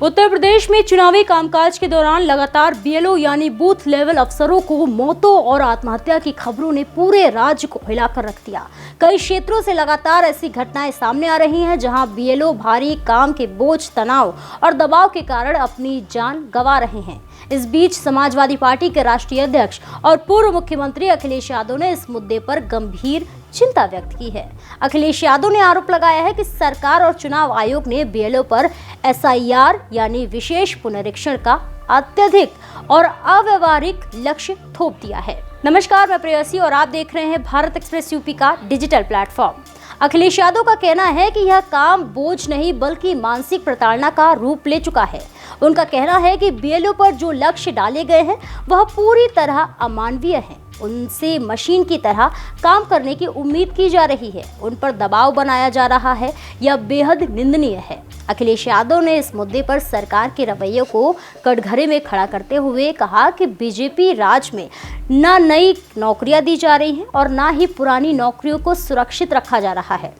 उत्तर प्रदेश में चुनावी कामकाज के दौरान लगातार बीएलओ यानी बूथ लेवल अफसरों को मौतों और आत्महत्या की खबरों ने पूरे राज्य को हिलाकर रख दिया। कई क्षेत्रों से लगातार ऐसी घटनाएं सामने आ रही हैं जहां बीएलओ भारी काम के बोझ, तनाव और दबाव के कारण अपनी जान गंवा रहे हैं। इस बीच समाजवादी पार्टी के राष्ट्रीय अध्यक्ष और पूर्व मुख्यमंत्री अखिलेश यादव ने इस मुद्दे पर गंभीर चिंता व्यक्त की है। अखिलेश यादव ने आरोप लगाया है कि सरकार और चुनाव आयोग ने बीएलओ पर एसआईआर यानी विशेष पुनरीक्षण का अत्यधिक और अव्यावहारिक लक्ष्य थोप दिया है। नमस्कार, मैं प्रेयसी और आप देख रहे हैं भारत एक्सप्रेस यूपी का डिजिटल प्लेटफॉर्म। अखिलेश यादव का कहना है कि यह काम बोझ नहीं बल्कि मानसिक प्रताड़ना का रूप ले चुका है। उनका कहना है कि बीएलओ पर जो लक्ष्य डाले गए हैं वह पूरी तरह अमानवीय हैं। उनसे मशीन की तरह काम करने की उम्मीद की जा रही है। उन पर दबाव बनाया जा रहा है, यह बेहद निंदनीय है। अखिलेश यादव ने इस मुद्दे पर सरकार के रवैये को कटघरे में खड़ा करते हुए कहा कि बीजेपी राज में न नई नौकरियां दी जा रही हैं और न ही पुरानी नौकरियों को सुरक्षित रखा जा रहा है।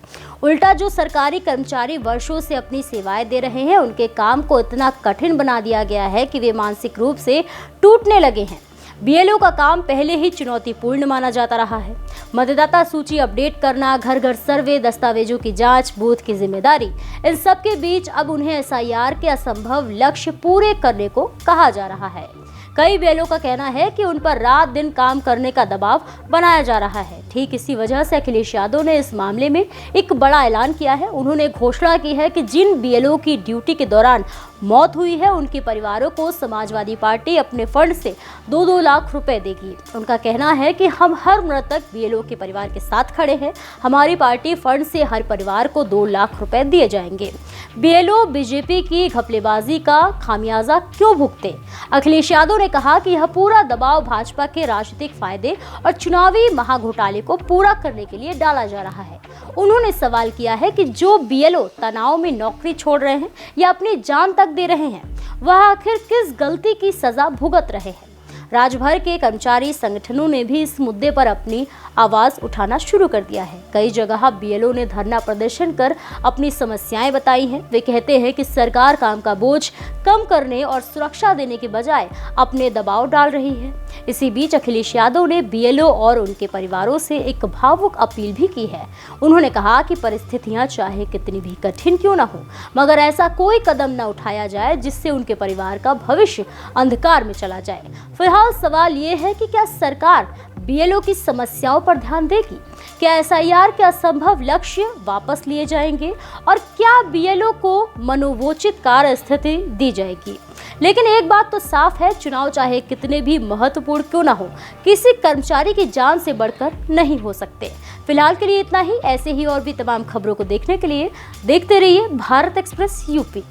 उल्टा जो सरकारी कर्मचारी वर्षों से अपनी सेवाएं दे रहे हैं, उनके काम को इतना कठिन बना दिया गया है कि वे मानसिक रूप से टूटने लगे हैं। बीएलओ का काम पहले ही चुनौतीपूर्ण माना जाता रहा है। मतदाता सूची अपडेट करना, घर घर सर्वे, दस्तावेजों की जांच, बूथ की जिम्मेदारी, इन सब के बीच अब उन्हें एसआईआर के असंभव लक्ष्य पूरे करने को कहा जा रहा है। कई बीएलओ का कहना है कि उन पर रात दिन काम करने का दबाव बनाया जा रहा है। ठीक इसी वजह से अखिलेश यादव ने इस मामले में एक बड़ा ऐलान किया है। उन्होंने घोषणा की है कि जिन बीएलओ की ड्यूटी के दौरान मौत हुई है, उनके परिवारों को समाजवादी पार्टी अपने फंड से 2-2 लाख रुपए देगी। उनका कहना है कि हम हर मृतक बीएलओ के परिवार के साथ खड़े हैं। हमारी पार्टी फंड से हर परिवार को 2 लाख रुपए दिए जाएंगे। बीएलओ बीजेपी की घपलेबाजी का खामियाजा क्यों भुगते? अखिलेश यादव ने कहा कि यह पूरा दबाव भाजपा के राजनीतिक फायदे और चुनावी महाघोटाले को पूरा करने के लिए डाला जा रहा है। उन्होंने सवाल किया है कि जो बीएलओ तनाव में नौकरी छोड़ रहे हैं या अपनी जान तक दे रहे हैं, वह आखिर किस गलती की सजा भुगत रहे हैं। राज्यभर के कर्मचारी संगठनों ने भी इस मुद्दे पर अपनी आवाज उठाना शुरू कर दिया है। कई जगह बीएलओ ने धरना प्रदर्शन कर अपनी समस्याएं बताई हैं। वे कहते हैं कि सरकार काम का बोझ कम करने और सुरक्षा देने के बजाय अपने दबाव डाल रही है। इसी बीच अखिलेश यादव ने बीएलओ और उनके परिवारों से एक भावुक अपील भी की है। उन्होंने कहा कि परिस्थितियां चाहे कितनी भी कठिन क्यों न हो, मगर ऐसा कोई कदम न उठाया जाए जिससे उनके परिवार का भविष्य अंधकार में चला जाए। फिलहाल सवाल ये है कि क्या सरकार बीएलओ की समस्याओं पर ध्यान देगी? क्या एसआईआर के असंभव लक्ष्य वापस लिए जाएंगे और क्या बीएलओ को मनोवोचित कार्य स्थिति दी जाएगी? लेकिन एक बात तो साफ है, चुनाव चाहे कितने भी महत्वपूर्ण क्यों ना हो, किसी कर्मचारी की जान से बढ़कर नहीं हो सकते। फिलहाल के लिए इतना ही। ऐसे ही और भी तमाम खबरों को देखने के लिए देखते रहिए भारत एक्सप्रेस यूपी।